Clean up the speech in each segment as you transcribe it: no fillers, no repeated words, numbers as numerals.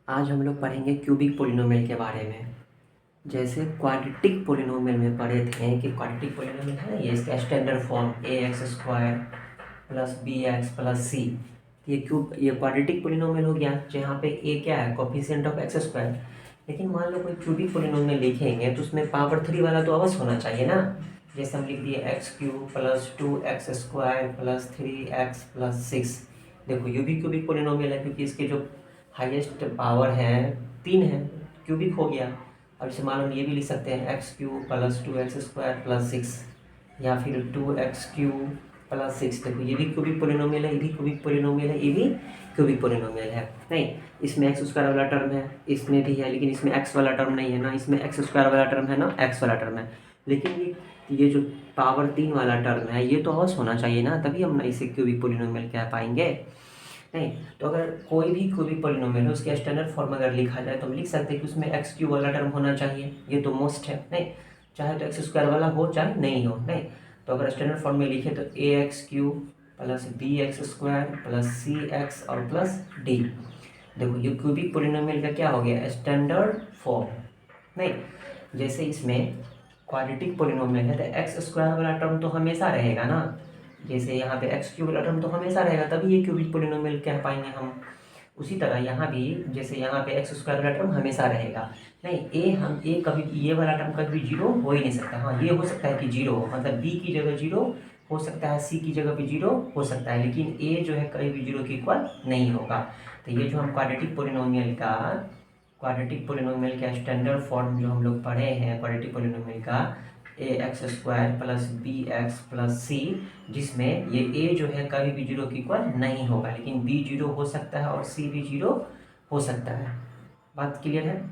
आज हम लोग पढ़ेंगे क्यूबिक पोलिनोमियल के बारे में। जैसे क्वाड्रेटिक पोलिनोमियल में पढ़े थे कि क्वाड्रेटिक पोलिनोमियल है ना, ये इसका standard form a x square plus b x plus c. ये क्वाड्रेटिक पोलिनोमियल हो गया जहाँ पे ए क्या है, कोफिशिएंट ऑफ एक्स स्क्वायर। लेकिन मान लो कोई क्यूबिक पोलिनोमियल लिखेंगे तो उसमें पावर 3 वाला तो अवश्य होना चाहिए ना। जैसे हम लिख दिए x cube plus 2x square plus 3x plus 6। देखो ये भी क्यूबिक पोलिनोमियल है क्योंकि इसके जो हाईएस्ट पावर है 3 है, क्यूबिक हो गया। अब इसे मालूम ये भी लिख सकते हैं x cube plus 2x square plus 6, या फिर 2x क्यूब प्लस 6। देखो ये भी क्यूबिक पोलिनोमियल है, ये भी क्यूबिक पोलिनोमियल है, ये भी क्यूबिक पोलिनोमियल है। नहीं, इसमें एक्स स्क्वायर वाला टर्म है, इसमें भी है, लेकिन इसमें एक्स वाला टर्म नहीं है ना, इसमें एक्स स्क्वायर वाला टर्म है ना, एक्स वाला टर्म है। लेकिन ये जो पावर 3 वाला टर्म है ये तो अवश्य होना चाहिए ना, तभी हम ना इसे क्यूबिक पोलिनोमियल कह पाएंगे। नहीं तो अगर कोई भी क्यूबिक पोलिनोमियल है उसके स्टैंडर्ड फॉर्म अगर लिखा जाए तो हम लिख सकते हैं कि उसमें एक्स क्यूब वाला टर्म होना चाहिए, ये तो मोस्ट है। नहीं, चाहे तो एक्स स्क्वायर वाला हो चाहे नहीं हो। नहीं तो अगर स्टैंडर्ड फॉर्म में लिखे तो a x cube plus b x square plus c x और प्लस डी। देखो ये क्यूबिक पोलिनोमियल का क्या हो गया, स्टैंडर्ड फॉर्म। नहीं, जैसे इसमें क्वाड्रेटिक पोलिनोमियल है तो एक्स स्क्वायर वाला टर्म तो हमेशा रहेगा ना। जैसे यहाँ पे एक्स क्यूब वाला टर्म तो हमेशा रहेगा, तभी ये क्यूबिक पोलिनोमियल कह पाएंगे हम। उसी तरह यहाँ भी जैसे यहाँ पे एक्स स्क्वायर वाला टर्म हमेशा रहेगा। नहीं, ए कभी ये वाला टर्म कभी जीरो हो ही नहीं सकता। हाँ ये हो सकता है कि जीरो हो, मतलब बी की जगह जीरो हो सकता है, सी की जगह भी जीरो हो सकता है, लेकिन ए जो है कभी भी जीरो के इक्वल नहीं होगा। तो ये जो हम क्वाड्रेटिक पोलिनोमियल का स्टैंडर्ड फॉर्म जो हम लोग पढ़े हैं क्वाड्रेटिक पोलिनोमियल का, a x square plus b x plus c, जिसमें ये ए जो है कभी भी जीरो की इक्वल नहीं होगा, लेकिन बी जीरो हो सकता है और सी भी जीरो हो सकता है। बात क्लियर है।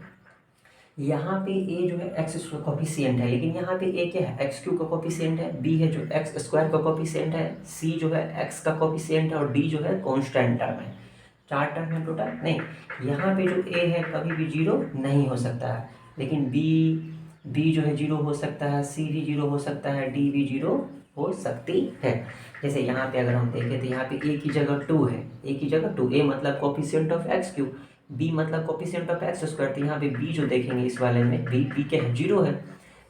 यहाँ पे ए जो है एक्स का कोफिशिएंट है, लेकिन यहाँ पे ए क्या है, एक्स क्यूब का कोफिशिएंट है, बी है जो एक्स स्क्वायर का कोफिशिएंट है, सी जो है एक्स का कोफिशिएंट है और डी जो है कांस्टेंट टर्म है। 4 टर्म है टोटल। नहीं, यहाँ पे जो ए है कभी भी जीरो नहीं हो सकता है, लेकिन बी जो है जीरो हो सकता है, सी भी जीरो हो सकता है, डी भी जीरो हो सकती है। जैसे यहाँ पे अगर हम देखें तो यहाँ पे ए की जगह 2 है, ए की जगह 2, ए मतलब coefficient of X cube, B मतलब कोफिशिएंट ऑफ एक्स स्क्वायर। तो यहाँ पे बी जो देखेंगे इस वाले में बी क्या है, जीरो है,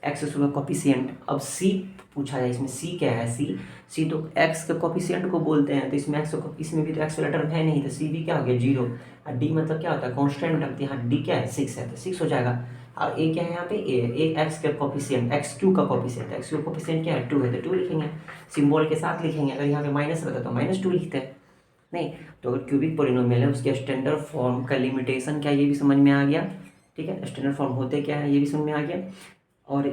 एक्स स्क्वायर कोफिशिएंट। अब सी पूछा जाए, इसमें सी क्या है, सी तो एक्स के कोफिशिएंट को बोलते हैं, तो इसमें एक्स, इसमें भी तो एक्स वाला टर्म है नहीं, तो सी भी क्या हो गया, जीरो। और डी मतलब क्या होता है, कांस्टेंट टर्म, तो यहाँ डी क्या है, 6 है, तो 6 हो जाएगा। और ए क्या है यहाँ पे, ए एक्स का कोफिशिएंट, एक्स क्यू का कोफिशिएंट, एक्स क्यू कोफिशिएंट क्या है, 2 है, तो 2 लिखेंगे, सिंबल के साथ लिखेंगे। अगर यहाँ पे माइनस रहता तो -2 लिखते हैं। नहीं तो अगर क्यूबिक पोलिनोमियल है उसके स्टैंडर्ड फॉर्म का लिमिटेशन क्या है ये भी समझ में आ गया। ठीक है, स्टैंडर्ड फॉर्म होते क्या है ये भी समझ में आ गया। और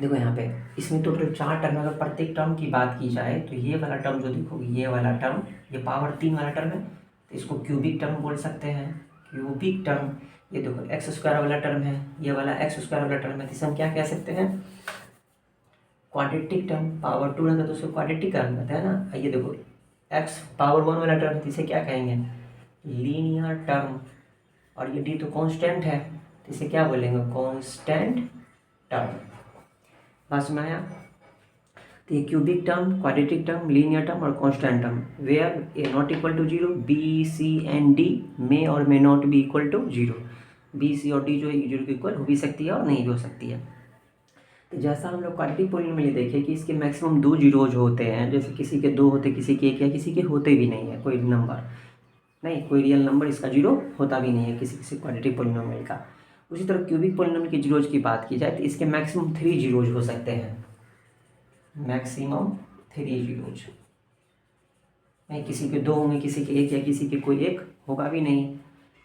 देखो यहाँ पे इसमें टोटल 4 टर्म, अगर प्रत्येक टर्म की बात की जाए तो ये वाला टर्म जो देखो, ये वाला टर्म, ये पावर 3 वाला टर्म है, तो इसको क्यूबिक टर्म बोल सकते हैं, क्यूबिक टर्म। ये देखो एक्स स्क्वायर वाला टर्म है, ये वाला एक्स स्क्वायर वाला टर्म है, तो इसे हम क्या कह सकते हैं, क्वाड्रेटिक टर्म। पावर 2 रहता तो उसको क्वाड्रेटिक टर्म कहते हैं ना। ये देखो एक्स पावर 1 वाला टर्म है, तो इसे क्या कहेंगे, लीनियर टर्म। और ये डी तो कांस्टेंट है, तो इसे क्या बोलेंगे, कांस्टेंट टर्म। बात समझ में आया। तो ये cubic term, quadratic term, linear term और constant term, where a not equal to zero, b c and d may और may not be equal to zero. B c और डी जो है जीरो के इक्वल हो भी सकती है और नहीं भी हो सकती है। तो जैसा हम लोग क्वाड्रेटिक पोलिनोमियल में देखे कि इसके मैक्सिमम 2 जीरोज होते हैं, जैसे किसी के 2 होते, किसी के 1 या किसी के होते भी नहीं है कोई नंबर, नहीं कोई रियल नंबर इसका जीरो होता भी नहीं है किसी किसी क्वाड्रेटिक पोलिनोमियल का। उसी तरह क्यूबिक पोलिनोमियल के जीरोज की बात की जाए तो इसके मैक्सिमम 3 जीरोज हो सकते हैं, मैक्सिमम 3 जीरोज। नहीं, किसी के 2 होंगे, किसी के 1 या किसी के कोई 1 होगा भी नहीं।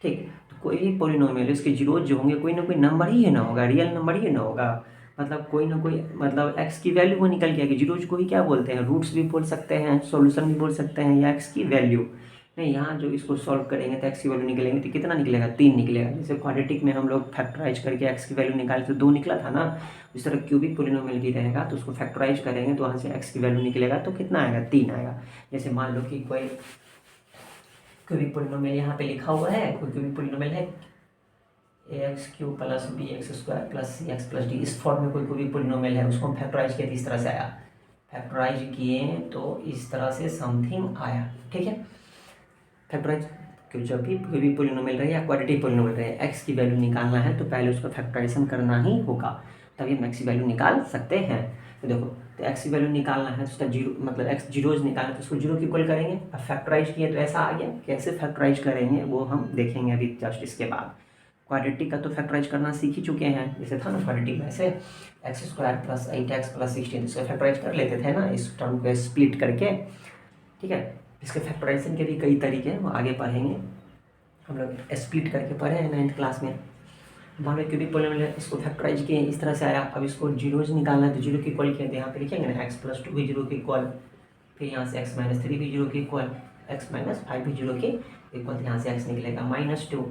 ठीक, तो कोई भी पोलिनोमियल उसके जीरोज जो होंगे कोई ना कोई नंबर ही है ना होगा, रियल नंबर ही ना होगा। मतलब कोई ना कोई, मतलब एक्स की वैल्यू वो निकल के आएगी। जीरोज को ही क्या बोलते हैं, रूट्स भी बोल सकते हैं, सॉल्यूशन भी बोल सकते हैं, या एक्स की वैल्यू। नहीं, यहाँ जो इसको सॉल्व करेंगे तो एक्स की वैल्यू निकलेंगे तो कितना निकलेगा, 3 निकलेगा। जैसे क्वाड्रेटिक में हम लोग फैक्टराइज करके एक्स की वैल्यू निकाले तो 2 निकला था ना, इस तरह क्यूबिक पोलिनोमियल भी रहेगा तो उसको फैक्टराइज करेंगे तो वहाँ से एक्स की वैल्यू निकलेगा तो कितना आएगा, 3 आएगा। जैसे मान लो कि कोई क्यूबिक पोलिनोमियल यहाँ पे लिखा हुआ है, कोई क्यूबिक पोलिनोमियल है a x cube plus b x square plus c x plus d, इस फॉर्म में कोई क्यूबिक पोलिनोमियल है, उसको हम फैक्टराइज किए तो इस तरह से आया, फैक्टराइज किए तो इस तरह से समथिंग आया। ठीक है, फैक्टराइज कि जब भी कोई भी पोलिनोमियल रहे या क्वाड्रेटिक पोलिनोमियल रहे, एक्स की वैल्यू निकालना है तो पहले उसका फैक्टराइजेशन करना ही होगा, तभी हम एक्स की वैल्यू निकाल सकते हैं। तो देखो, तो एक्स की वैल्यू निकालना है तो उसका जीरो, मतलब एक्स जीरोज निकालना है तो उसको जीरो की इक्वल करेंगे। अब फैक्टराइज किए तो ऐसा आ गया, कैसे फैक्टराइज करेंगे वो हम देखेंगे अभी जस्ट इसके बाद। क्वाड्रेटिक का तो फैक्टराइज करना सीख ही चुके हैं, जैसे था ना क्वाड्रेटिक में ऐसे x square plus 8x plus 16, इसका फैक्टराइज कर लेते थे ना इस टर्म को स्प्लिट करके। ठीक है, इसके फैक्टराइजेशन के भी कई तरीके हैं, वो आगे पढ़ेंगे। हम लोग स्प्लिट करके पढ़े हैं 9th क्लास में। मान लो क्यूबिक पोलिनोमियल इसको फैक्टराइज किए, इस तरह से आया। अब इसको जीरोज निकालना है तो जीरो की इक्वल किए, तो यहाँ पे लिखेंगे ना एक्स प्लस 2 भी जीरो की इक्वल, फिर यहाँ से एक्स माइनस 3 भी जीरो की इक्वल, एक्स माइनस 5 भी जीरो की इक्वल, यहाँ से एक्स निकलेगा -2,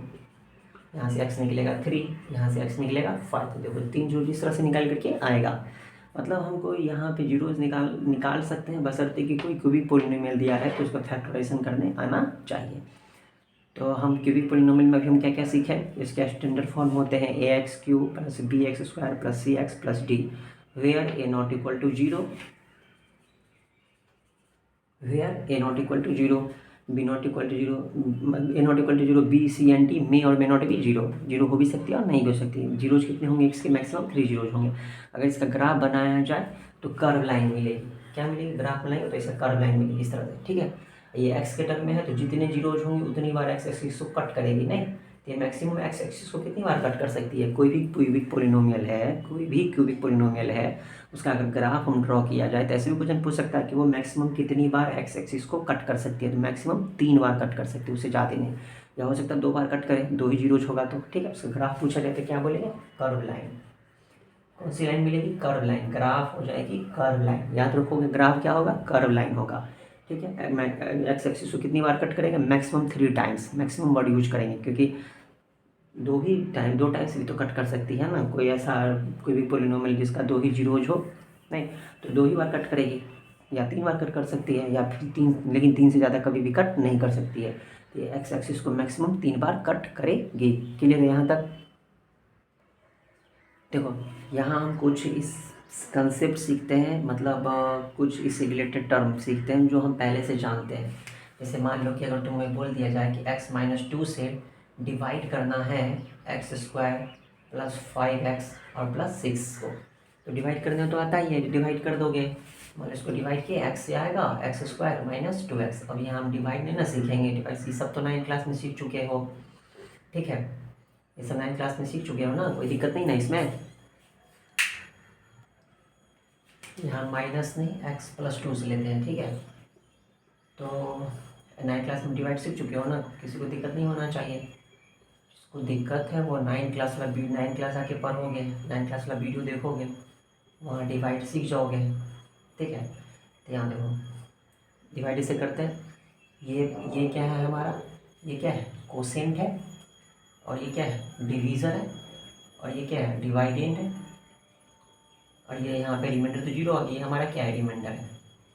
यहाँ से एक्स निकलेगा 3, यहाँ से एक्स निकलेगा 5। तो देखो 3 जीरो जिस तरह से निकाल करके आएगा, मतलब हमको यहाँ पे जीरोज निकाल सकते हैं, बशर्ते कि कोई क्यूबिक पोलिनोमियल दिया है तो उसका फैक्टराइजेशन करने आना चाहिए। तो हम क्यूबिक पोलिनोमियल में भी हम क्या क्या सीखें, इसके स्टैंडर्ड फॉर्म होते हैं ax³ plus bx² plus cx plus d, where a not equal to 0, where a not equal to 0, b not equal to 0, a not equal to 0, b c and d may और may not भी 0 0 हो भी सकती है और नहीं भी हो सकती है। जीरोज कितने होंगे, इसके मैक्सिमम 3 जीरोज होंगे। अगर इसका ग्राफ बनाया जाए तो कर्व लाइन मिलेगी, क्या मिलेगी, ग्राफ बनाएंगे तो इसका कर्व लाइन मिलेगी इस तरह से। ठीक है, ये एक्स के टर्म में है तो जितने जीरोज होंगे उतनी बार एक्स एक्सिस को कट करेगी, नहीं तो ये मैक्सिमम एक्स एक्सिस को कितनी बार कट कर सकती है। कोई भी क्यूबिक पोलिनोमियल है, कोई भी क्यूबिक पोलिनोमियल है, उसका अगर ग्राफ हम ड्रॉ किया जाए तो ऐसे भी क्वेश्चन पूछ सकता है कि वो मैक्सिमम कितनी बार एक्स एक्सिस को कट कर सकती है। तो मैक्सिमम 3 बार कट कर सकती है, उससे ज़्यादा नहीं, या हो सकता है 2 बार कट करे, 2 ही जीरोज होगा तो। ठीक है, उसका ग्राफ पूछा जाए तो क्या बोलेंगे, कर्व लाइन। कौन सी लाइन मिलेगी, कर्व लाइन, ग्राफ हो जाएगी कर्व लाइन, याद रखोगे ग्राफ क्या होगा, कर्व लाइन होगा। ठीक है, एक्स एक्सिस को कितनी बार कट करेंगे, maximum 3 times, maximum word use करेंगे, क्योंकि 2 टाइम्स भी तो कट कर सकती है ना, कोई ऐसा कोई भी पोलिनोमियल जिसका 2 ही जीरोज हो, नहीं तो 2 ही बार कट करेगी, या 3 बार कट कर सकती है, या फिर 3, लेकिन 3 से ज़्यादा कभी भी कट नहीं कर सकती है। तो ये एक्स एक्सिस को मैक्सिमम 3 बार कट करेगी। क्लियर है यहाँ तक। देखो यहाँ हम कुछ इस कंसेप्ट सीखते हैं, मतलब कुछ इससे रिलेटेड टर्म सीखते हैं जो हम पहले से जानते हैं। जैसे मान लो कि अगर तुम्हें बोल दिया जाए कि x-2 से डिवाइड करना है x² प्लस 5x और प्लस 6 को, तो डिवाइड करना तो आता ही है, डिवाइड कर दोगे। मान लो इसको डिवाइड किए, x से आएगा x² माइनस 2x। अब यहाँ हम डिवाइड नहीं ना सीखेंगे, डिवाइड ये सब तो 9th क्लास में सीख चुके हो। ठीक है, ये सब 9th क्लास में सीख चुके हो ना, कोई दिक्कत नहीं ना इसमें। यहाँ माइनस नहीं एक्स प्लस 2 से लेते हैं। ठीक है, तो 9th क्लास में डिवाइड सीख चुके हो ना, किसी को दिक्कत नहीं होना चाहिए। जिसको दिक्कत है वो 9th क्लास आके पढ़ोगे, 9th क्लास वाला वीडियो देखोगे, वहाँ डिवाइड सीख जाओगे। ठीक है, तो यहाँ देखो डिवाइड इसे करते हैं, ये क्या है हमारा, ये क्या है, कोसेंट है, और ये क्या है, डिवीज़र है, और ये क्या है, डिवाइडेंड है, और ये यहाँ पे रिमाइंडर तो 0 आ गई, हमारा क्या है, रिमाइंडर है।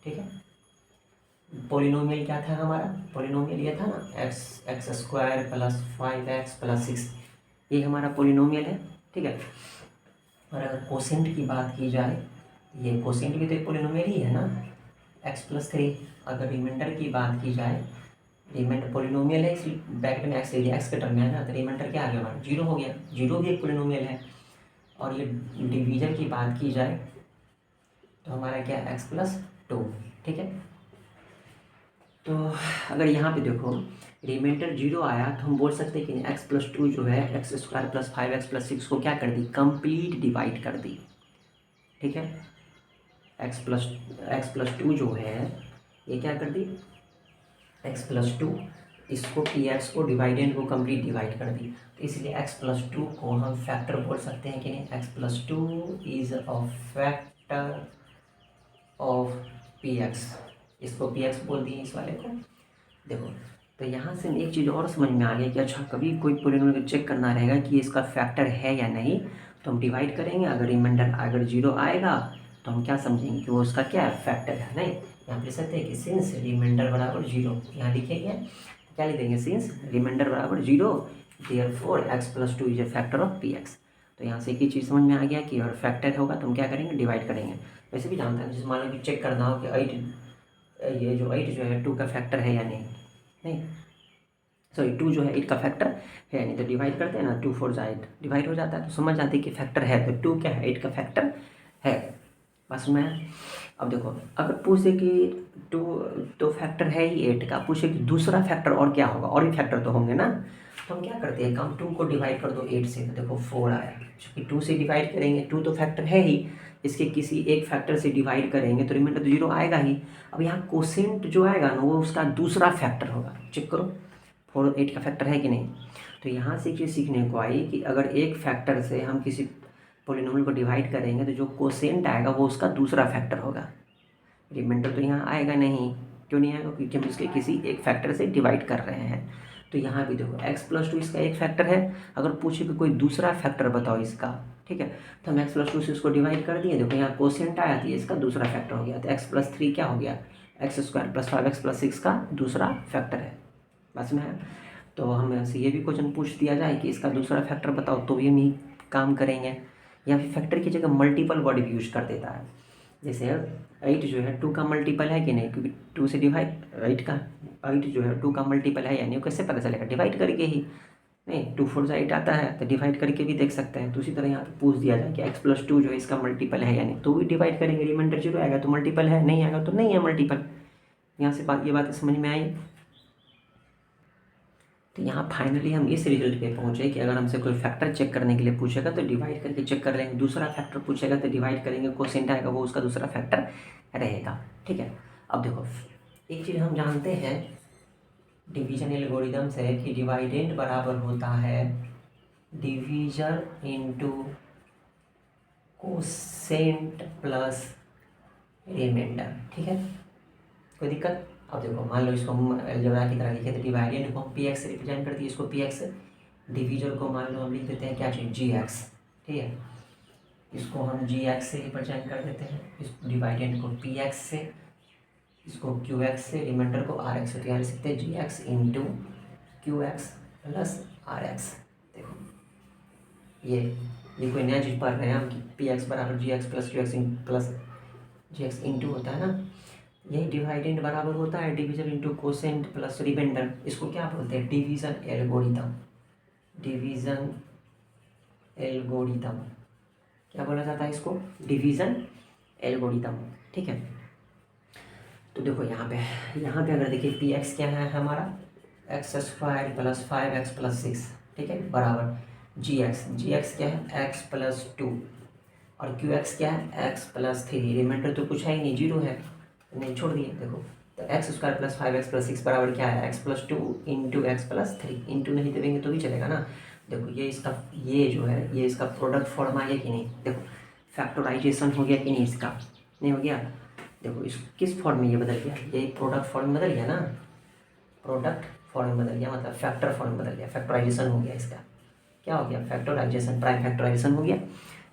ठीक है, पोलिनोमियल क्या था हमारा, पोलिनोमियल ये था ना x² प्लस 5x प्लस 6, ये हमारा पोलिनोमियल है। ठीक है, और अगर कोसेंट की बात की जाए, ये कोसेंट भी तो एक पोलिनोमियल ही है ना, x प्लस 3। अगर रिमाइंडर की बात की जाए, रिमाइंडर पोलिनोमियल है, इसलिए ब्रैकेट में x ले लिया, x के टर्म में है ना, तो रिमाइंडर क्या आ गया हमारा, 0 हो गया, 0 भी एक पोलिनोमियल है। और ये डिवीजन की बात की जाए तो हमारा क्या है, x प्लस 2। ठीक है, तो अगर यहाँ पे देखो रिमाइंडर 0 आया तो हम बोल सकते हैं कि x प्लस 2 जो है x² प्लस 5x प्लस 6 को क्या कर दी, कंप्लीट डिवाइड कर दी। ठीक है, x प्लस 2 जो है ये क्या कर दी, x प्लस 2, इसको px को डिवाइडेंड को कंप्लीट डिवाइड कर दी, तो इसलिए x प्लस 2 को हम फैक्टर बोल सकते हैं कि नहीं, x plus 2 is a factor of px, इसको px बोल दिए इस वाले को। देखो तो यहाँ से एक चीज़ और समझ में आ गई कि अच्छा कभी कोई पोलिनोमियल चेक करना रहेगा कि इसका फैक्टर है या नहीं, तो हम डिवाइड करेंगे, अगर रिमाइंडर अगर 0 आएगा तो हम क्या समझेंगे कि वो उसका क्या है, फैक्टर है। नहीं, यहाँ पे लिख सकते हैं कि सिंस रिमाइंडर बराबर 0, यहाँ लिखेंगे क्या लिख देंगे, सिंस रिमाइंडर बराबर 0 therefore x plus 2 is a factor of px। तो यहाँ से एक ही चीज़ समझ में आ गया कि अगर फैक्टर होगा तो हम क्या करेंगे, डिवाइड करेंगे। वैसे भी जानते हैं, जैसे मान लो कि चेक करना हो कि 8 जो है 2 का फैक्टर है या नहीं, सॉरी 2 जो है 8 का फैक्टर है नहीं, तो डिवाइड करते हैं ना, 2 4 8 डिवाइड हो जाता है, तो समझ आती है कि फैक्टर है, तो 2 क्या है 8 का फैक्टर है। बस में अब देखो अगर पूछे कि 2 तो फैक्टर है ही 8 का, पूछे कि दूसरा फैक्टर और क्या होगा, और भी फैक्टर तो होंगे ना, तो हम क्या करते हैं, हम 2 को डिवाइड कर दो 8 से, तो देखो 4 आया, क्योंकि 2 से डिवाइड करेंगे, 2 तो फैक्टर है ही, इसके किसी एक फैक्टर से डिवाइड करेंगे तो रिमाइंडर तो 0 आएगा ही। अब यहाँ कोसेंट जो आएगा ना वो उसका दूसरा फैक्टर होगा, चेक करो 4 8 का फैक्टर है कि नहीं। तो यहाँ से चीज़ सीखने को आई कि अगर एक फैक्टर से हम किसी पॉलिनोमियल को डिवाइड करेंगे तो जो कोसेंट आएगा वो उसका दूसरा फैक्टर होगा, रिमाइंडर तो यहाँ आएगा नहीं। क्यों नहीं आएगा, क्योंकि हम इसके किसी एक फैक्टर से डिवाइड कर रहे हैं। तो यहाँ भी देखो x+2 इसका एक फैक्टर है, अगर पूछे कि कोई दूसरा फैक्टर बताओ इसका, ठीक है, तो हम x+2 से उसको डिवाइड कर दिए, देखो यहाँ कोसेंट आया था, इसका दूसरा फैक्टर हो गया, तो x+3 क्या हो गया, x² + 5x+6 का दूसरा फैक्टर है। बस में है, तो हमें से ये भी क्वेश्चन पूछ दिया जाए कि इसका दूसरा फैक्टर बताओ, तो भी हम यही काम करेंगे, या फिर फैक्टर की जगह मल्टीपल वर्ड भी यूज कर देता है। जैसे 8 जो है 2 का मल्टीपल है कि नहीं, क्योंकि 2 से डिवाइड 8 जो है 2 का मल्टीपल है, यानी कैसे पता चलेगा, डिवाइड करके ही, नहीं 2 4 8 आता है तो डिवाइड करके भी देख सकते हैं। तो उसी तरह यहाँ पे पूछ दिया जाए कि x+2 जो है इसका मल्टीपल है या नहीं, तो भी डिवाइड करेंगे, रिमाइंडर 0 आएगा तो मल्टीपल है, नहीं आएगा तो नहीं है मल्टीपल। यहाँ से ये बात समझ में आई। तो यहाँ फाइनली हम इस रिजल्ट पे पहुँचे कि अगर हमसे कोई फैक्टर चेक करने के लिए पूछेगा तो डिवाइड करके चेक कर लेंगे, दूसरा फैक्टर पूछेगा तो डिवाइड करेंगे, कोसेंट आएगा वो उसका दूसरा फैक्टर रहेगा। ठीक है, अब देखो एक चीज़ हम जानते हैं डिवीजन एल्गोरिदम से कि डिवाइडेंड बराबर होता है division into quotient plus remainder. ठीक है, कोई दिक्कत। अब देखो मान लो इसको हम अलजेब्रा की तरह लिखे, तो डिवाइडेंड को हम px से रिप्रेजेंट कर दिए, इसको px, डिवीजन को मान लो हम लिख देते हैं क्या चीज़ gx, ठीक है, इसको हम gx से रिप्रेजेंट कर देते हैं, इस डिवाइडेंड को px से, इसको qx से, रिमाइंडर को rx से, तो यहाँ लिख सकते हैं gx into qx plus rx। देखो ये कोई नया चीज़ पढ़ रहे हैं हम कि px बराबर gx plus qx plus gx into होता है ना, यही डिवाइडेंड बराबर होता है division into quotient plus remainder. इसको क्या बोलते हैं, डिवीजन एल्गोरिथम, डिवीजन एल्गोरिथम क्या बोला जाता है इसको, डिवीजन एल्गोरिथम। ठीक है, तो देखो यहाँ पे अगर देखिए पी एक्स क्या है हमारा, x² + 5x + 6, ठीक है, बराबर जी एक्स क्या है x+2, और क्यू एक्स क्या है x+3, रिमाइंडर तो कुछ है ही नहीं, 0 है, नहीं छोड़ दिए। देखो तो x² + 5x + 6 बराबर क्या है, x+2 इंटू x+3, इंटू नहीं देंगे तो भी चलेगा ना। देखो ये जो है ये इसका प्रोडक्ट फॉर्म आ गया कि नहीं, देखो फैक्टराइजेशन हो गया कि नहीं, इसका नहीं हो गया। देखो इस किस फॉर्म में ये बदल गया, ये प्रोडक्ट फॉर्म बदल गया ना, प्रोडक्ट फॉर्म बदल गया, मतलब फैक्टर फॉर्म बदल गया, फैक्टराइजेशन हो गया, इसका क्या हो गया, फैक्टराइजेशन, प्राइम फैक्टराइजेशन हो गया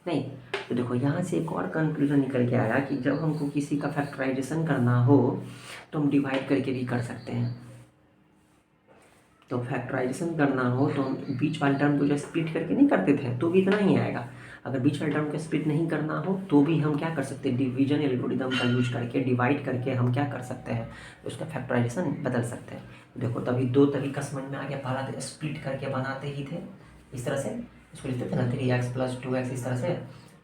नहीं। तो देखो यहाँ से एक और कंक्लूजन निकल के आया कि जब हमको किसी का फैक्टराइजेशन करना हो तो हम डिवाइड करके भी कर सकते हैं। तो फैक्टराइजेशन करना हो तो हम बीच वाले टर्म को जो स्प्लिट करके नहीं करते थे तो भी इतना ही आएगा। अगर बीच वाले टर्म को स्प्लिट नहीं करना हो तो भी हम क्या कर सकते हैं, डिवीजन एल्गोरिथम का यूज करके डिवाइड करके हम क्या कर सकते हैं, उसका फैक्टराइजेशन बदल सकते हैं। देखो तभी 2 तरीका समझ में आ गया, पहला तो स्प्लिट करके बनाते ही थे, इस तरह से इसको लिखते थे ना 3x + 2x, इस तरह से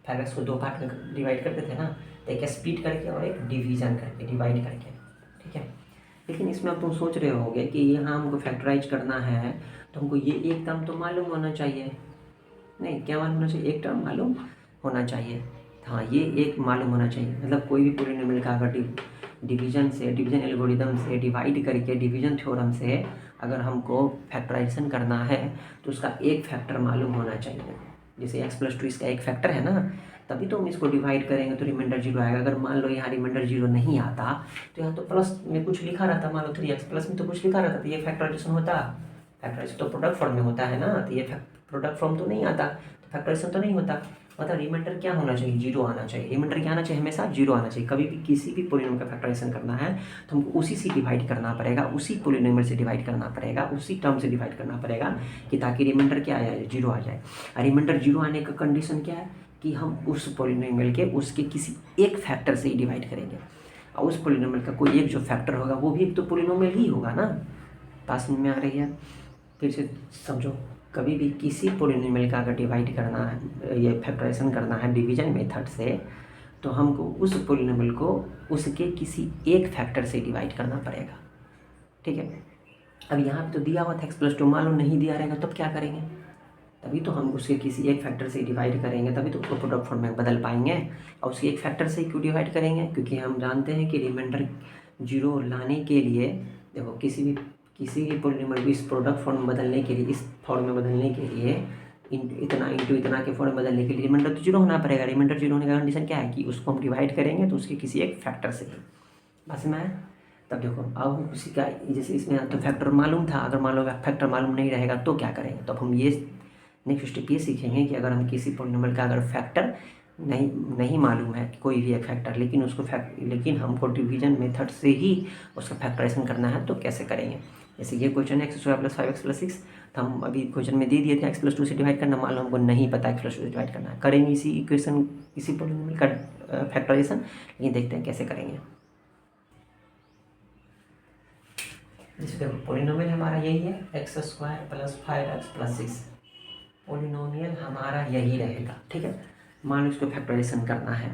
5x को 2 पार्ट में डिवाइड करते थे ना, तो एक स्प्लिट करके और एक डिवीजन करके, डिवाइड करके। ठीक है, लेकिन इसमें अब तुम सोच रहे होगे कि यहाँ हमको फैक्टराइज करना है तो हमको ये एक टर्म तो मालूम होना चाहिए, नहीं क्या मालूम होना चाहिए, एक टर्म मालूम होना चाहिए। हाँ ये एक मालूम होना चाहिए, मतलब कोई भी पॉलिनोमियल का अगर डिवीजन से, डिवीजन एल्गोरिथम से डिवाइड करके, डिवीजन थ्योरम से अगर हमको फैक्टराइजेशन करना है तो उसका एक फैक्टर मालूम होना चाहिए। जैसे x+2 इसका एक फैक्टर है ना, तभी तो हम इसको डिवाइड करेंगे तो रिमाइंडर 0 आएगा। अगर मान लो यहाँ रिमाइंडर 0 नहीं आता तो यहाँ तो प्लस में कुछ लिखा रहता, मान लो 3x प्लस में तो कुछ लिखा रहता, तो ये फैक्टराइजेशन होता, फैक्टराइजेशन तो प्रोडक्ट फॉर्म में होता है ना, तो ये प्रोडक्ट फॉर्म तो नहीं आता, तो फैक्टराइजेशन तो नहीं होता। मतलब रिमाइंडर क्या होना चाहिए, 0 आना चाहिए, रिमाइंडर क्या आना चाहिए, हमेशा 0 आना चाहिए। कभी भी किसी भी पॉलिनोमियल का फैक्टराइजेशन करना है तो हमको उसी से डिवाइड करना पड़ेगा, उसी पॉलिनोमियल से डिवाइड करना पड़ेगा, उसी टर्म से डिवाइड करना पड़ेगा कि ताकि रिमाइंडर क्या आ जाए, 0 आ जाए। और रिमाइंडर 0 आने का कंडीशन क्या है कि हम उस पॉलिनोमियल के उसके किसी एक फैक्टर से ही डिवाइड करेंगे, और उस पॉलिनोमियल का कोई एक जो फैक्टर होगा वो भी एक तो पॉलिनोमियल ही होगा ना। पास में आ रही है। फिर से समझो, कभी भी किसी पॉलिनोमियल का अगर डिवाइड करना है, ये फैक्टराइजेशन करना है डिवीजन मेथड से, तो हमको उस पॉलिनोमियल को उसके किसी एक फैक्टर से डिवाइड करना पड़ेगा। ठीक है, अब यहाँ पे तो दिया हुआ था x+2, मान लो नहीं दिया रहेगा तब क्या करेंगे? तभी तो हम उसके किसी एक फैक्टर से डिवाइड करेंगे, तभी तो उसको प्रोडक्ट फॉर्म में बदल पाएंगे। और उसके एक फैक्टर से क्यों डिवाइड करेंगे? क्योंकि हम जानते हैं कि रिमाइंडर 0 लाने के लिए, देखो किसी भी पॉलिनोमियल को इस प्रोडक्ट फॉर्म में बदलने के लिए, इस फॉर्म में बदलने के लिए, इतना इंटू इतना के फॉर्म में बदलने के लिए रिमाइंडर तो 0 होना पड़ेगा। रिमाइंडर 0 होने का कंडीशन क्या है कि उसको हम डिवाइड करेंगे तो उसके किसी एक फैक्टर से ही। बस मैं तब देखो, अब उसी का जैसे इसमें तो फैक्टर मालूम था, अगर मान लो फैक्टर मालूम नहीं रहेगा तो क्या करेंगे? तो अब हम ये नेक्स्ट स्टेप ये सीखेंगे कि अगर हम किसी पॉलिनोमियल का अगर फैक्टर नहीं मालूम है कोई भी एक फैक्टर, लेकिन हमको डिवीजन मेथड से ही उसका फैक्टराइजेशन करना है तो कैसे करेंगे? जैसे ये क्वेश्चन है x² + 5x + 6, तो हम अभी क्वेश्चन में दे दिए थे x+2 से डिवाइड करना, मान लो हमको नहीं पता x+2 से डिवाइड करना है, करेंगे इसी इक्वेशन इसी पॉलिनोमियल का फैक्टराइजेशन, लेकिन देखते हैं कैसे करेंगे। जैसे देखो पॉलिनोमियल हमारा यही है x² + 5x + 6, पॉलिनोमियल हमारा यही रहेगा। ठीक है, मान लो इसको फैक्टराइजेशन करना है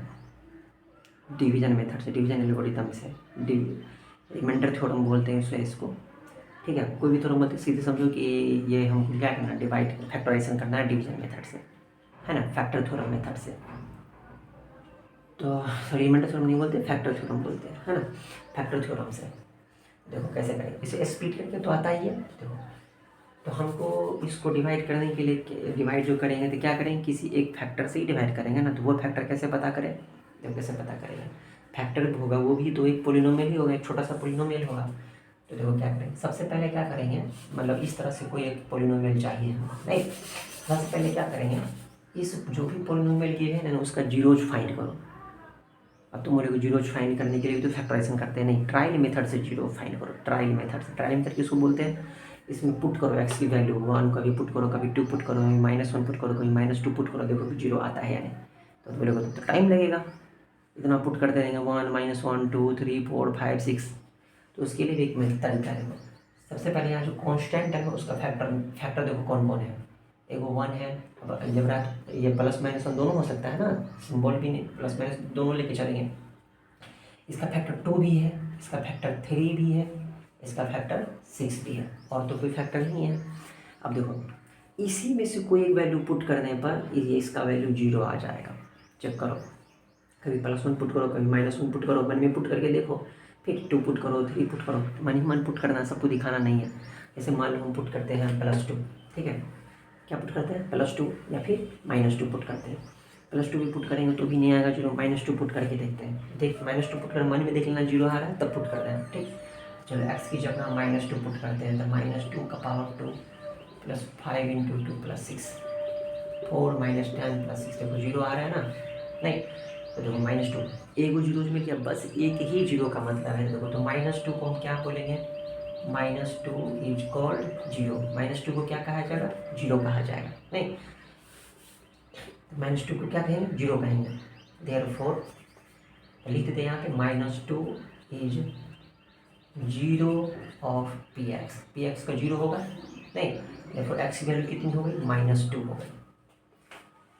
डिवीजन मेथड से, डिवीजन एल्गोरिथम से, रिमाइंडर थ्योरम बोलते हैं इसको। ठीक है, कोई भी थ्योरम बोलते सीधे समझो कि ये हमको क्या करना है, डिवाइड फैक्टराइजेशन करना है डिवीजन मेथड से, है ना, फैक्टर थ्योरम मेथड से। तो रिमाइंडर थ्योरम नहीं बोलते, फैक्टर थ्योरम बोलते हैं, है ना, फैक्टर थ्योरम से। देखो कैसे करेंगे, इसे स्प्लिट करके तो आता ही है। देखो तो हमको इसको डिवाइड करने के लिए, डिवाइड जो करेंगे तो क्या करेंगे, किसी एक फैक्टर से ही डिवाइड करेंगे ना, तो वो फैक्टर कैसे पता करें? देखो कैसे पता करेंगे, फैक्टर होगा वो भी तो एक पॉलिनोमियल ही होगा, एक छोटा सा पॉलिनोमियल होगा। तो देखो क्या करेंगे, सबसे पहले क्या करेंगे, मतलब इस तरह से कोई एक पॉलिनोमियल चाहिए नहीं, सबसे पहले क्या करेंगे, इस जो भी पॉलिनोमियल गिवन है ना उसका जीरोज फाइंड करो। अब तुम बोलोगे जीरोज फाइंड करने के लिए भी तो फैक्टराइजेशन करते हैं, नहीं, ट्रायल मेथड से जीरो फाइंड करो, ट्रायल मेथड से। ट्रायल मेथड किसको बोलते हैं? इसमें पुट करो x की वैल्यू 1, कभी पुट करो, कभी 2 पुट करो, कभी -1 पुट करो, कभी -2 पुट करो, देखो जीरो आता है या नहीं। तो बोलोगे तो टाइम लगेगा, इतना पुट करते रहेंगे, 1 -1 2 3 4 5 6। तो उसके लिए भी एक तरीका है। सबसे पहले यहाँ जो कॉन्स्टेंट है उसका फैक्टर देखो कौन कौन है। एक वो 1 है, अब जब ये +-1 दोनों हो सकता है ना, सिंबल भी नहीं, +- दोनों लेके चलेंगे। इसका फैक्टर 2 भी है, इसका फैक्टर 3 भी है, इसका फैक्टर 6 भी है, और तो कोई फैक्टर नहीं है। अब देखो इसी में से कोई एक वैल्यू पुट करने पर ये इसका वैल्यू 0 आ जाएगा। चेक करो, कभी +1 पुट करो, कभी -1 पुट करो, मन में पुट करके देखो, फिर 2 पुट करो, 3 पुट करो, मन ही मन पुट करना, सबको दिखाना नहीं है। जैसे मान लो हम पुट करते हैं +2, ठीक है, क्या पुट करते हैं +2 या फिर -2 पुट करते हैं। +2 भी पुट करेंगे तो भी नहीं आएगा 0, -2 पुट करके देखते हैं, देख -2 पुट कर मन में देख लेना 0 आ रहा है तब पुट करते हैं। ठीक, चलो x की जगह हम -2 पुट करते हैं, तो -2 का पावर 2 + 5 × 2 + 6, 4 - 10 + 6, देखो 0 आ रहा है ना, नहीं, तो देखो -2 एक वो जीरो में क्या, बस एक ही जीरो का मतलब है। देखो तो -2 को हम क्या बोलेंगे, -2 इज कॉल्ड 0, -2 को क्या कहा जाएगा, 0 कहा जाएगा, नहीं, -2 को क्या कहेंगे, 0 कहेंगे। देयरफॉर लिख देते हैं यहाँ पे -2 इज 0 ऑफ px, px का 0 होगा नहीं, देयरफॉर x की वैल्यू कितनी हो गई, -2 हो गई।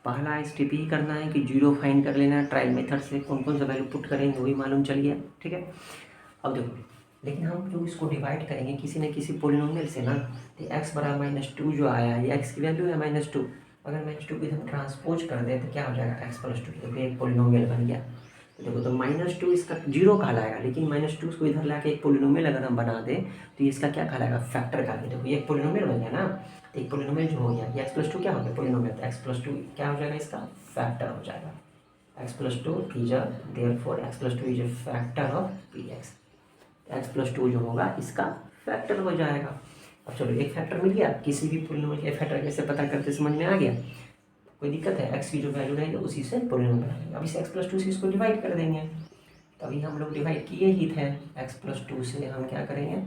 पहला स्टेप ही करना है कि 0 फाइंड कर लेना है ट्रायल मेथड से, कौन कौन सा वैल्यू पुट करेंगे वही मालूम चल गया। ठीक है, अब देखो, लेकिन हम जो इसको डिवाइड करेंगे किसी न किसी पॉलिनोमियल से ना, तो x बराबर -2 जो आया है, ये x की वैल्यू है -2, अगर -2 को हम ट्रांसपोज कर दें तो क्या हो जाएगा, x+2, तो एक पॉलिनोमियल बन गया। तो देखो तो -2 इसका 0 कहलाएगा, लेकिन -2 को इधर लाके एक पॉलिनोमियल अगर हम बना दें तो ये इसका क्या कहलाएगा, फैक्टर कहलाएगा। देखो ये एक पॉलिनोमियल बन गया ना, तो एक पॉलिनोमियल जो हो गया, ये x+2 क्या हो गया, पॉलिनोमियल, तो x+2 क्या हो जाएगा, इसका फैक्टर हो जाएगा। x+2 is therefore x+2 is a factor of px, x+2 जो होगा इसका फैक्टर हो जाएगा। अब चलो एक फैक्टर मिल गया, किसी भी पॉलिनोमियल के फैक्टर कैसे पता करते समझ में आ गया, कोई दिक्कत है, x की जो वैल्यू रहेगी उसी से पॉलिनोमियल बनाएंगे। अब इस x+2 से इसको डिवाइड कर देंगे, तभी हम लोग डिवाइड किए ही थे, x+2 से हम क्या करेंगे,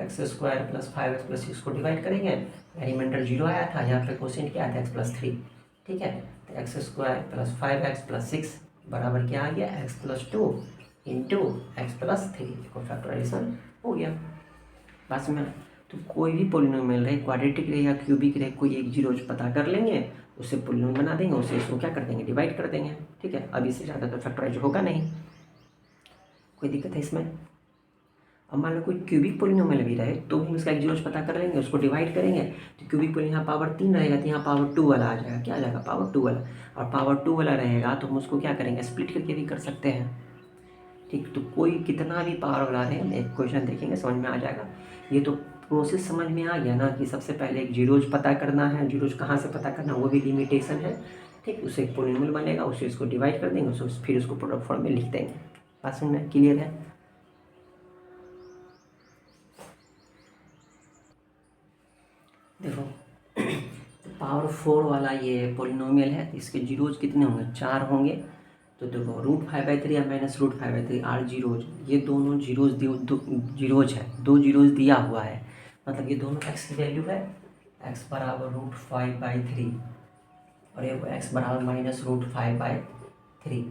x² + 5x + 6 को डिवाइड करेंगे, रिमाइंडर 0 आया था, यहाँ पे क्वेश्चन क्या था, x+3, ठीक है, तो x² + 5x + 6 बराबर क्या आ गया, x+2 × x+3, देखो फैक्टराइजेशन हो गया। बस में तो कोई भी पोलिनोमियल रहे, क्वाड्रेटिक रहे या क्यूबिक रहे, कोई एक जीरो पता कर लेंगे, उससे पोलिनोमियल बना देंगे, उससे इसको क्या कर देंगे, डिवाइड कर देंगे। ठीक है, अब इससे ज़्यादा तो फैक्टराइज होगा नहीं, कोई दिक्कत है इसमें। अब मान लो कोई क्यूबिक पोलिनोमियल भी रहे तो हम इसका एक जीरो पता कर लेंगे, उसको डिवाइड करेंगे, तो क्यूबिक पोलिनोमियल यहाँ पावर 3 रहेगा तो यहाँ पावर 2 वाला आ जाएगा, क्या आ जाएगा, पावर 2 वाला। और पावर 2 वाला रहेगा तो हम उसको क्या करेंगे, स्प्लिट करके भी कर सकते हैं। ठीक, तो कोई कितना भी पावर वाला रहे, एक क्वेश्चन देखेंगे समझ में आ जाएगा। ये तो प्रोसेस समझ में आ गया ना कि सबसे पहले एक जीरोज पता करना है, जीरोज कहाँ से पता करना, वो भी लिमिटेशन है। ठीक, उससे एक पोलिनोमियल बनेगा, उससे इसको डिवाइड कर देंगे, उसको फिर उसको प्रोडक्ट फॉर्म में लिख देंगे। बात समझ में क्लियर है। देखो पावर 4 वाला ये पोलिनोमियल है, इसके जीरोज कितने होंगे, 4 होंगे। तो देखो √5/3 या -√5/3 आर जीरोज, ये दोनों जीरोज जीरोज है, 2 जीरोज दिया हुआ है, मतलब ये दोनों x की वैल्यू है, x बराबर √5/3 और ये x बराबर -√5/3,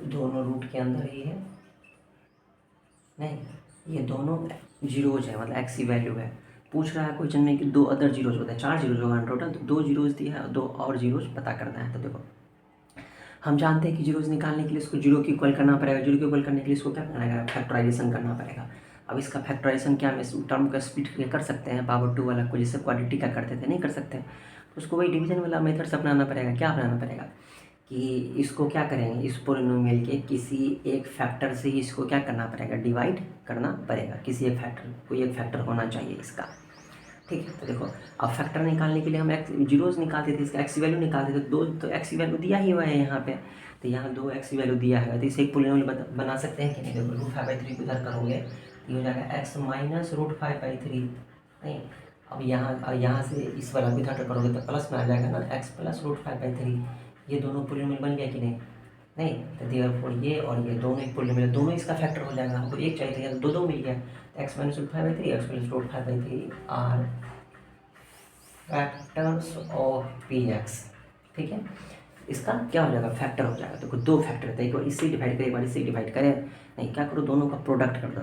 दोनों रूट के अंदर ही है, नहीं ये दोनों जीरोज है, मतलब x की वैल्यू है। पूछ रहा है क्वेश्चन में कि 2 अदर जीरोज होता है, 4 जीरोज होगा टोटल, तो 2 जीरोज दिया है, 2 और जीरोज पता करना है। तो देखो हम जानते हैं कि जीरोज निकालने के लिए इसको जीरो की इक्वल करना पड़ेगा, जीरो की इक्वल करने के लिए इसको क्या करना पड़ेगा, फैक्टराइजेशन करना पड़ेगा। अब इसका फैक्टराइजेशन क्या, हम इस टर्म का स्प्लिट कर सकते हैं, पावर 2 वाला को जैसे क्वाड्रेटिक का करते थे, नहीं कर सकते, तो उसको वही डिवीजन वाला मेथड्स अपनाना पड़ेगा। क्या अपनाना पड़ेगा कि इसको क्या करेंगे, इस पोलिनोमियल के किसी एक फैक्टर से ही इसको क्या करना पड़ेगा, डिवाइड करना पड़ेगा, किसी एक फैक्टर, कोई एक फैक्टर होना चाहिए इसका। ठीक है, तो देखो अब फैक्टर निकालने के लिए हम एक्स जीरोज निकालते थे, इसका एक्स वैल्यू निकालते थे, 2 तो एक्स वैल्यू दिया ही हुआ है यहाँ पे, तो यहाँ 2 एक्स वैल्यू दिया है, तो इसे एक पोलिनोमियल बना सकते हैं कि नहीं। देखो √5/3 उधर करोगे तो हो जाएगा x -√5/3, नहीं। अब यहाँ से इस वाला भी इधर करोगे तो प्लस में आ जाएगा ना, x + √5/3, ये दोनों पोलिनोमियल बन गया कि नहीं, नहीं। तो देयरफॉर ये और ये दोनों एक पोलिनोमियल, दोनों इसका फैक्टर हो जाएगा, हमको एक चाहिए था, यहाँ तो 2 मिल गया, x -√5/3 x + √5/3 are factors of px। ठीक है, इसका क्या हो जाएगा, फैक्टर हो जाएगा। तो 2 फैक्टर है, एक बार इससे डिवाइड करें, एक बार इससे डिवाइड करें, नहीं क्या करो, दोनों का प्रोडक्ट कर दो,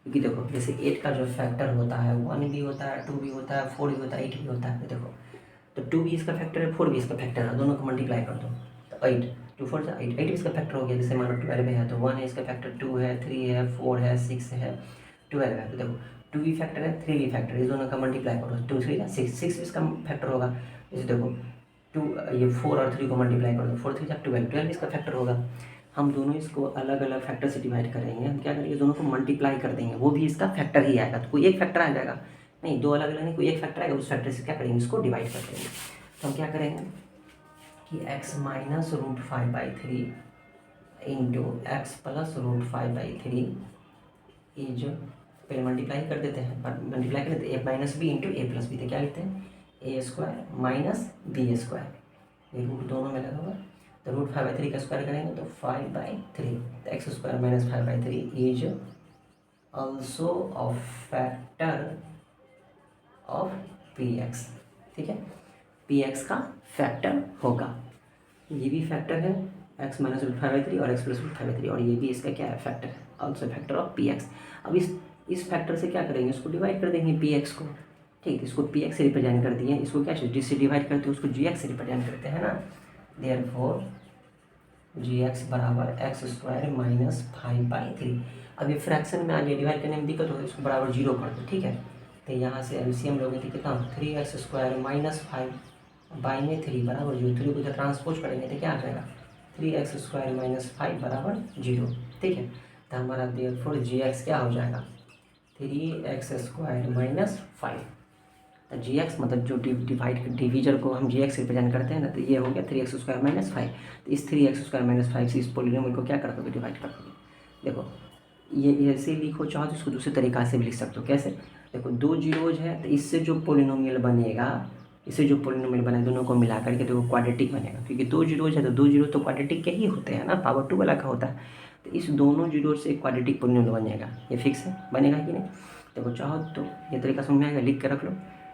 क्योंकि देखो जैसे 8 का जो फैक्टर होता है 1 भी होता है, 2 भी होता है, 4 भी होता है, 8 भी होता है। तो देखो तो 2 भी इसका फैक्टर है, 4 भी इसका फैक्टर है, दोनों को मल्टीप्लाई कर दो तो 8, 2 4 8, 8 इसका फैक्टर हो गया। जैसे मान लो 12 है तो 1 है इसका फैक्टर, 2 है, 3 है, 4 है, 6 है, 12 है। तो देखो 2 भी फैक्टर है, 3 भी फैक्टर है, इस दोनों का मल्टीप्लाई करो, 2 3 6, 6 भी इसका फैक्टर होगा। जैसे देखो 2 ये 4 और 3 को मल्टीप्लाई कर दो, 4 3 12, 12 इसका फैक्टर होगा। हम दोनों इसको अलग अलग फैक्टर से डिवाइड करेंगे, हम क्या करेंगे, दोनों को मल्टीप्लाई कर देंगे, वो भी इसका फैक्टर ही आएगा, तो कोई एक फैक्टर आ जाएगा, नहीं 2 अलग अलग नहीं, कोई एक फैक्टर आएगा, उस फैक्टर से क्या करेंगे, इसको डिवाइड कर देंगे। तो हम क्या करेंगे कि x -√5/3 इंटू x + √5/3 इज, पहले मल्टीप्लाई कर देते हैं, मल्टीप्लाई कर देते हैं, a - b into a + b, तो क्या लिखते हैं, a² - b², ये रूट दोनों में लगा हुआ, तो √5/3 का स्क्वायर करेंगे तो 5/3, तो x² - 5/3 is also a factor of px। ठीक है, px का फैक्टर होगा, ये भी फैक्टर है x -√5/3 और x + √5/3, और ये भी इसका क्या है, फैक्टर है, ऑल्सो फैक्टर ऑफ px। अब इस फैक्टर से क्या करेंगे, इसको डिवाइड कर देंगे px को। ठीक, इसको px से रिप्रेजेंट कर दिए, इसको क्या जिससे डिवाइड करते हैं उसको gx से रिप्रेजेंट करते हैं ना। देयरफॉर gx बराबर x² - 5/3। अब ये फ्रैक्शन में आ गया, डिवाइड करने में दिक्कत होगी, इसको बराबर 0 कर दो। ठीक है, तो यहाँ से एलसीएम लोगे तो कितना, 3x² - 5 बाई में 3 बराबर 0, 3 को जब ट्रांसपोज करेंगे तो क्या आ जाएगा, 3x² - 5 बराबर 0। ठीक है, तो हमारा देयरफॉर gx क्या हो जाएगा, 3x² - 5। तो gx मतलब जो डिवीजर को हम gx रिप्रेजेंट करते हैं ना, तो ये हो गया 3x² - 5। तो इस 3x² - 5 से इस पोलिनोमियल को क्या कर दोगे, डिवाइड कर दोगे। देखो ये ऐसे लिखो, चाहो तो इसको दूसरे तरीक़ा से भी लिख सकते हो। कैसे, देखो 2 जीरोज है, तो इससे जो पोलिनोमियल बनेगा, इससे जो पोलिनोमियल बने दोनों को मिला करके देखो क्वाड्रेटिक बनेगा, क्योंकि 2 जीरोज है तो 2 जीरो तो क्वाड्रेटिक के ही होते हैं ना, पावर 2 वाला का होता है। तो इस दोनों जीरो से क्वाड्रेटिक पोलिनोमियल बनेगा, ये फिक्स है, बनेगा कि नहीं। देखो चाहो तो ये तरीका समझ में आएगा, लिख के रख लो।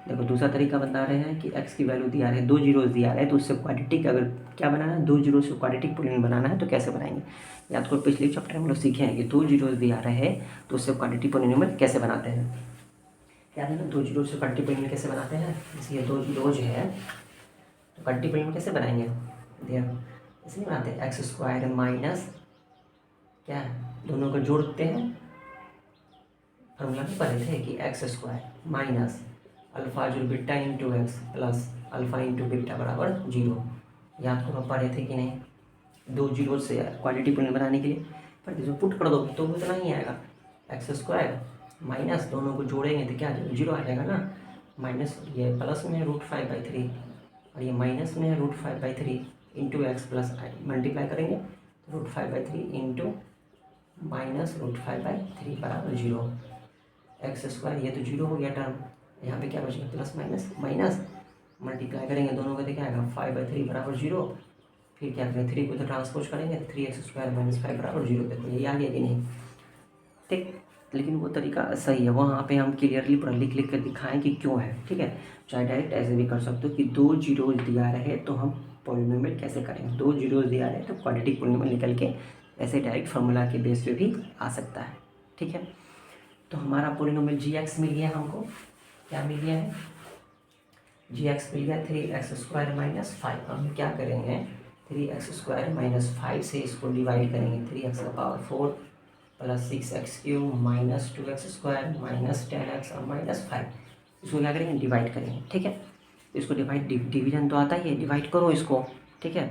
देखो दूसरा तरीका बता रहे हैं कि x की वैल्यू दिया है, 2 जीरोज दिया है, तो उससे क्वाड्रेटिक अगर क्या बनाना है, 2 जीरो से क्वाड्रेटिक पोलिनोमियल बनाना है तो कैसे बनाएंगे। याद करो पिछले चैप्टर में हम लोग सीखे हैं कि 2 जीरोज दिया रहे तो उससे क्वाड्रेटिक पोलिनोमियल कैसे बनाते हैं। याद है ना, दो जीरो से क्वाड्रेटिक पॉलिनोमियल कैसे बनाते हैं। जैसे ये दो जीरोज है तो क्वाड्रेटिक पॉलिनोमियल कैसे बनाएंगे, देख ऐसे नहीं बनाते, एक्स स्क्वायर माइनस क्या है, दोनों को जोड़ते हैं। फॉर्मूला में पढ़े थे कि एक्स स्क्वायर माइनस अल्फा जो beta into x plus alpha into beta बराबर जीरो। याद को पढ़े थे कि नहीं, दो जीरो से क्वाड्रेटिक पॉलिनोमियल बनाने के लिए। पर जो पुट कर दो तो उतना ही आएगा, एक्स स्क्वायर माइनस दोनों को जोड़ेंगे तो क्या जीरो आ जाएगा ना, माइनस ये प्लस में √5/3 और ये माइनस में √5/3 इंटू एक्स प्लस मल्टीप्लाई करेंगे तो √5/3 इंटू माइनस √5/3 बराबर जीरो। एक्स स्क्वायर ये तो जीरो हो गया टर्म, यहाँ पे क्या बचेगा प्लस माइनस माइनस मल्टीप्लाई करेंगे दोनों का तो क्या आएगा 5/3 बराबर जीरो। फिर क्या करें 3 को तो ट्रांसपोज करेंगे तो 3x² - 5 बराबर जीरो। देखो यही आ गया कि नहीं, ठीक। लेकिन वो तरीका सही है, वहाँ पे हम क्लियरली पूरा लिख लिख कर दिखाएं कि क्यों है, ठीक है। चाहे डायरेक्ट ऐसे भी कर सकते हो कि दो जीरोज दिया रहे तो हम पॉलिनोमियल कैसे करेंगे, दो जीरोज दिया रहे तो क्वाड्रेटिक पॉलिनोमियल निकल के ऐसे डायरेक्ट फार्मूला के बेस पे भी आ सकता है, ठीक है। तो हमारा पॉलिनोमियल g(x) मिल गया हमको, क्या मिल गया है, g(x) मिल गया 3x² - 5। हम क्या करेंगे 3x² - 5 से इसको डिवाइड करेंगे, 3x⁴ plus 6x³ minus 2x² minus 10x और माइनस 5। इसको क्या करेंगे डिवाइड करेंगे, ठीक है। इसको डिवीजन तो आता ही है, डिवाइड करो इसको, ठीक है।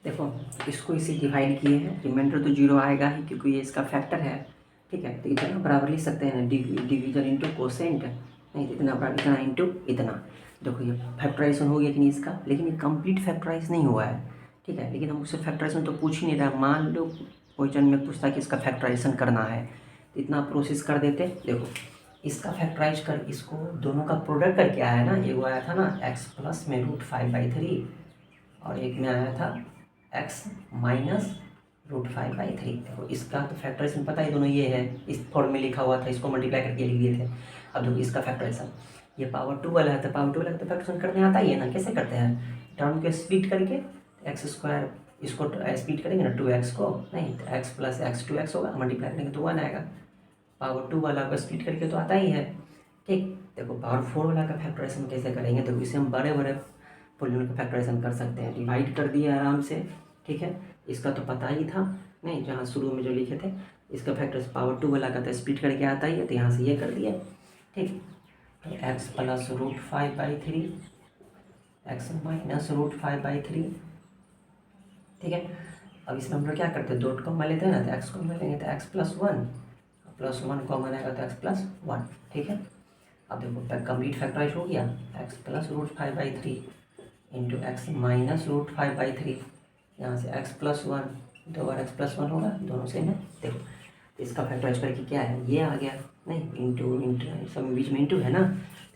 देखो इसको इसे डिवाइड किए हैं, रिमाइंडर तो जीरो आएगा ही क्योंकि ये इसका फैक्टर है, ठीक है। तो इतना बराबर लिख सकते हैं ना, डिवीजन इंटू कोसेंट, नहीं तो इतना बराबर इतना इंटू इतना। देखो ये फैक्टराइजेशन हो गया कि नहीं इसका, लेकिन ये कंप्लीट फैक्टराइज नहीं हुआ है, ठीक है। लेकिन हम उससे फैक्टराइजेशन तो पूछ ही नहीं रहा, मान लो क्वेश्चन में पूछता कि इसका फैक्टराइजेशन करना है तो इतना प्रोसेस कर देते। देखो इसका फैक्टराइज कर, इसको दोनों का प्रोडक्ट करके आया ना, एगो आया था ना x प्लस में √5/3 और एक में आया था x माइनस √5/3। देखो इसका तो फैक्टराइजेशन पता है, दोनों ये है, इस फॉर्म में लिखा हुआ था, इसको मल्टीप्लाई करके लिख दिए थे। अब देखो इसका फैक्टराइजेशन, ये पावर 2 वाला है तो पावर 2 वाला तो फैक्टराइजेशन करने आता ही है ना, कैसे करते हैं, टर्म को स्प्लिट करके x² इसको स्प्लिट करेंगे ना 2x को, नहीं तो x प्लस x 2x होगा, मल्टीप्लाई करेंगे तो 1 आएगा। पावर 2 वाला को स्प्लिट करके तो आता ही है, ठीक। देखो पावर 4 वाला का फैक्टराइजेशन कैसे करेंगे, तो इसे हम बड़े बड़े पॉलिनोमियल का फैक्टराइजेशन कर सकते हैं, डिवाइड कर दिए आराम से, ठीक है। इसका तो पता ही था, नहीं जहाँ शुरू में जो लिखे थे इसका फैक्टराइजेशन पावर 2 वाला का तो स्प्लिट करके आता ही है, तो यहाँ से ये कर दिए, ठीक। तो x प्लस √5/3 x माइनस √5/3, ठीक है। अब इसमें हम लोग क्या करते हैं, डॉट कॉमा लेते हैं ना, तो x कॉमन लेंगे तो x + 1 प्लस 1 कॉमन आएगा तो x + 1, ठीक है। अब देखो कंप्लीट फैक्टराइज हो गया, x plus √5/3 into x minus √5/3, यहाँ से x + 1, दो बार x + 1 होगा, दोनों सेम है। देखो इसका फैक्टराइज करके क्या है, ये आ गया, नहीं इंटू सब बीच में इंटू है ना,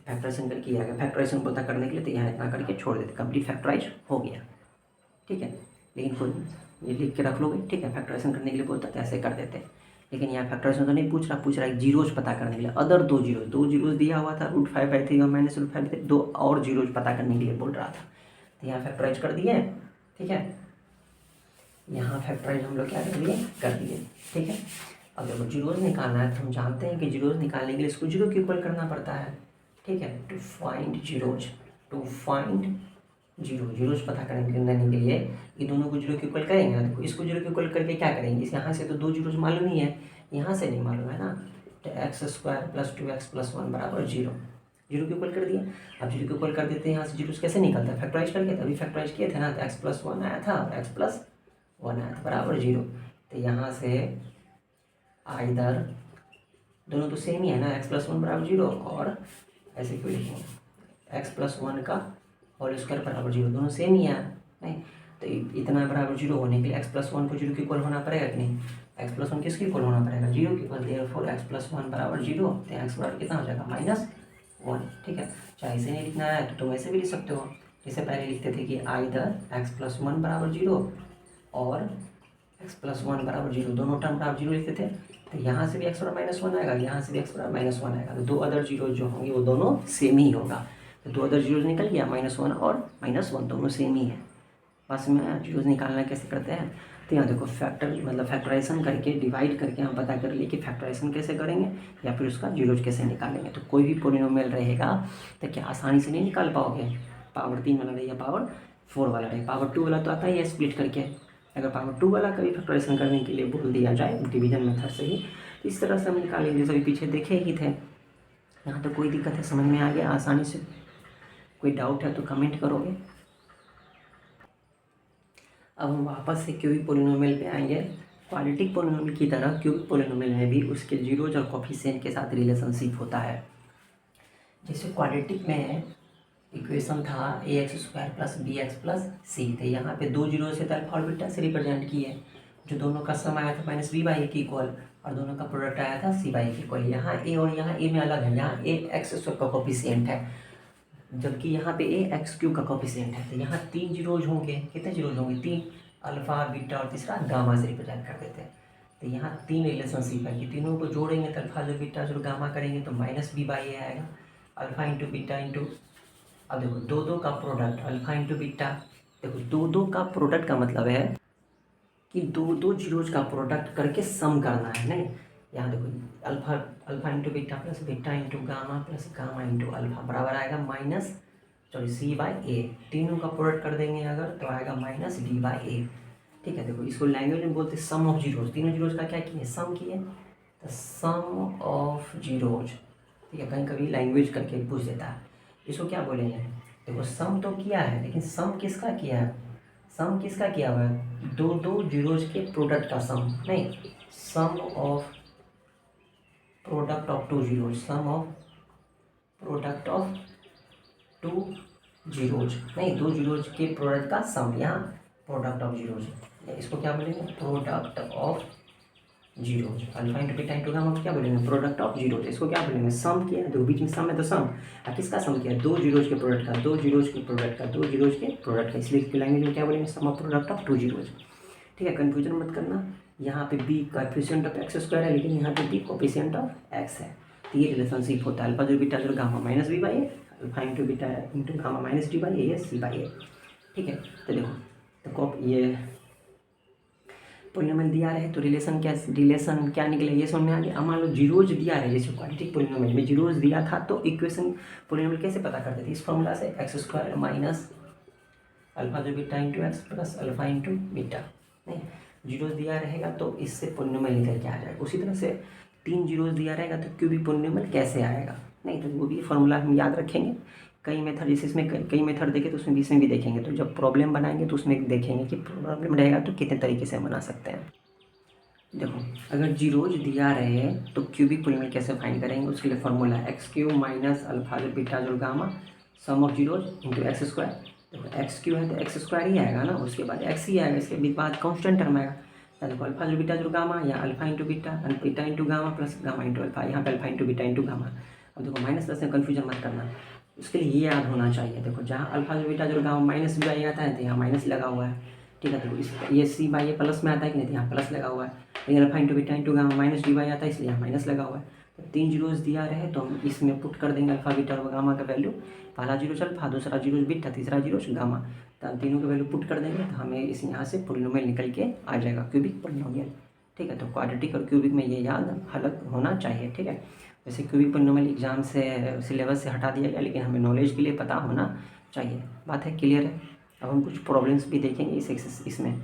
फैक्टराइजेशन करके ये आ गया। फैक्टराइजेशन पता करने के लिए तो यहाँ इतना करके छोड़ देते, कंप्लीट फैक्टराइज हो गया, ठीक है। लेकिन कोई ये लिख के रख लोगे, ठीक है। फैक्टराइजेशन करने के लिए बोलता तो ऐसे कर देते हैं, लेकिन यहाँ फैक्टराइजेशन तो नहीं पूछ रहा है जीरोज पता करने के लिए, अदर दो जीरोज दिया हुआ था √5/3 और माइनस √5/3, दो और जीरोज पता करने के लिए बोल रहा था, तो यहाँ फैक्टराइज कर दिए, ठीक है। यहाँ फैक्टराइज हम लोग क्या कर दिए, ठीक है। अब देखो जीरोज निकालना है तो हम जानते हैं कि जीरोज निकालने के लिए इसको जीरो के इक्वल करना पड़ता है, ठीक है। टू फाइंड जीरोज पता करने के लिए ये दोनों को जीरो के इक्वल करेंगे ना। देखो इसको जीरो के इक्वल करके क्या करेंगे, इस यहाँ से तो दो जीरोज मालूम ही है, यहाँ से नहीं मालूम है ना, तो x² + 2x + 1 बराबर जीरो के इक्वल कर दिया। अब जीरो के इक्वल कर देते हैं, यहाँ से जीरोज कैसे निकलता है, फैक्टराइज करके, तभी फैक्टराइज किए थे ना, तो x + 1 आया था और x + 1 आया था बराबर जीरो। तो यहाँ से आइदर दोनों तो सेम ही है ना, x + 1 बराबर जीरो, और ऐसे क्यों लिखेंगे x + 1 का होल स्क्वायर बराबर जीरो, दोनों सेम ही है, नहीं तो इतना बराबर जीरो होने के लिए x + 1 को जीरो के इक्वल होना पड़ेगा कि नहीं, x + 1 किसके इक्वल होना पड़ेगा, जीरो के इक्वल, देयरफॉर x + 1 बराबर जीरो, तो x बराबर कितना हो जाएगा -1, ठीक है। चाहे इसे नहीं लिखना है तो तुम ऐसे भी लिख सकते हो, जैसे पहले लिखते थे कि आइदर x + 1 बराबर जीरो और x + 1 बराबर जीरो, दोनों टर्म बराबर जीरो लिखते थे, तो यहाँ से भी x बराबर -1 आएगा, यहाँ से भी x बराबर -1 आएगा, तो दो अदर जीरो जो होंगे वो दोनों सेम ही होगा, तो दो अदर जीरोज निकल गया, -1 और -1 दोनों सेम ही है, बस में जीरोज निकालना कैसे करते हैं, तो यहाँ देखो फैक्टराइजेशन करके डिवाइड करके हम पता कर लिए कि फैक्टराइजेशन कैसे करेंगे या फिर उसका जीरोज कैसे निकालेंगे। तो कोई भी पॉलिनोमियल रहेगा तो क्या आसानी से नहीं निकाल पाओगे, पावर 3 वाला रहे या पावर 4 वाला रहे, पावर 2 वाला तो आता ही है स्प्लिट करके। अगर पावर 2 वाला कभी फैक्टराइजेशन करने के लिए बोल दिया जाए डिवीजन मेथड से ही, तो इस तरह से हम निकालेंगे जैसे अभी पीछे देखे ही थे। यहाँ तो कोई दिक्कत है, समझ में आ गया आसानी से? कोई डाउट है तो कमेंट करोगे। अब हम वापस से क्यूबिक पोलिनोमियल पे आएंगे। क्वाड्रेटिक पोलिनोमियल की तरह क्यूबिक पोलिनोमियल में भी उसके जीरोज और कोफिशिएंट के साथ रिलेशनशिप होता है। जैसे क्वाड्रेटिक में इक्वेशन था ax² + bx + c, तो यहाँ पे दो जीरो से अल्फा और बीटा से रिप्रेजेंट किए, जो दोनों का सम आया था -b/a के इक्वल और दोनों का प्रोडक्ट आया था c/a के इक्वल। यहाँ a और यहाँ a में अलग है, यहाँ a x² का कोफिशिएंट है जबकि यहाँ पे a x³ का कोफिशिएंट है। तो यहाँ 3 जीरोज होंगे, कितने जीरोज होंगे? 3, अल्फा, बीटा और तीसरा गामा से रिप्रेजेंट कर देते हैं। तो यहाँ 3 रिलेशनशिप है कि तीनों को जोड़ेंगे तो अल्फा जो बीटा जो गामा करेंगे तो -b/a आएगा, अल्फा इंटू बीटा इंटू, अब देखो दो का प्रोडक्ट अल्फा इंटू बीटा। देखो दो का प्रोडक्ट का मतलब है कि दो जीरोज का प्रोडक्ट करके सम करना है, नहीं? यहाँ देखो alpha into beta plus beta into gamma plus gamma into alpha बराबर आएगा c/a। तीनों का प्रोडक्ट कर देंगे अगर तो आएगा -d/a। ठीक है, देखो इसको लैंग्वेज में बोलते हैं सम ऑफ जीरोज। तीनों जीरोज का क्या किए? सम किए, तो सम ऑफ जीरोज। ठीक है, कहीं कभी लैंग्वेज करके पूछ देता है, इसको क्या बोलेंगे? देखो सम तो किया है, लेकिन सम किसका किया है? सम किसका किया हुआ है? दो जीरोज के प्रोडक्ट का सम, नहीं, sum of product of two zeros, sum of product of two zeros, नहीं, दो जीरोज के प्रोडक्ट का सम, यहाँ प्रोडक्ट ऑफ जीरोज। इसको क्या बोलेंगे? Product of zeros. Alpha into beta into gamma क्या बोलेंगे? Product of zeros. इसको क्या बोलेंगे? सम किया, दो बीच में सम है तो सम। किसका सम किया? दो जीरोज के प्रोडक्ट का, दो जीरोज के प्रोडक्ट का, दो जीरोज के प्रोडक्ट का, इसलिए इसकी लैंग्वेज में क्या बोलेंगे? Sum of product of two zeros. ठीक है, कन्फ्यूजन मत करना। यहाँ पे b कोएफिशिएंट ऑफ x² है, लेकिन यहाँ पे b कोएफिशिएंट ऑफ x है। तो ये रिलेशनशिप होता है अल्फा जो बीटा जो gamma -b/a, alpha into beta into gamma -d/a या c/a। ठीक है, तो देखो तो ये पोलिनोमियल दिया रहे तो रिलेशन क्या निकले ये समझ में आ गया। अब मान लो जीरोज दिया रहे, जैसे क्वाड्रेटिक पोलिनोमियल में जीरोज दिया था तो इक्वेशन पोलिनोमियल कैसे पता करते थे? इस फॉर्मूला से x² माइनस अल्फा जो beta into x plus alpha into beta. नहीं, जीरोज दिया रहेगा तो इससे पोलिनोमियल निकल के आ जाएगा। उसी तरह से 3 जीरोज दिया रहेगा तो क्यूबिक पोलिनोमियल कैसे आएगा? नहीं, तो वो भी फॉर्मूला हम याद रखेंगे। कई मेथड, जैसे इसमें कई मेथड देखे तो उसमें इसमें भी देखेंगे, तो जब प्रॉब्लम बनाएंगे तो उसमें देखेंगे कि प्रॉब्लम रहेगा तो कितने तरीके से बना सकते हैं। देखो अगर जीरोज दिया रहे तो क्यूबिक पोलिनोमियल कैसे फाइंड करेंगे? उसके लिए फॉर्मूला x³ माइनस अल्फा जो बीटा जो gamma sum of zeros into x²। देखो x³ है तो x² ही आएगा ना, उसके बाद x ही आएगा, इसके बाद कांस्टेंट टर्म आएगा। देखो अल्फा जो बीटा जो गामा या alpha into beta into gamma plus gamma into alpha, यहाँ पे alpha into beta into gamma. अब देखो माइनस प्लस में कन्फ्यूजन मत करना, उसके लिए ये याद होना चाहिए। देखो जहाँ अल्फा जो बीटा जो गामा -b/a आता है तो यहाँ माइनस लगा हुआ है। ठीक है, देखो इस ये c/a प्लस में आता है कि नहीं, तो यहाँ प्लस लगा हुआ है। लेकिन alpha into beta into gamma -d/a आता है, इसलिए यहाँ माइनस लगा हुआ है। तो 3 जीरोज दिया रहे तो हम इसमें पुट कर देंगे अल्फा बीटा और गामा का वैल्यू। पहला जीरोज अल्फा, दूसरा जीरोज बीटा, तीसरा जीरोज गामा, तो तीनों के वैल्यू पुट कर देंगे तो हमें इस यहाँ से पोलिनोमियल निकल के आ जाएगा, क्यूबिक पोलिनोमियल। ठीक है, तो क्वाड्रेटिक और क्यूबिक में ये याद अलग होना चाहिए। ठीक है, वैसे क्यूबिक पोलिनोमियल एग्जाम से सिलेबस से हटा दिया गया, लेकिन हमें नॉलेज के लिए पता होना चाहिए। बात है क्लियर है? अब हम कुछ प्रॉब्लम्स भी देखेंगे इसमें।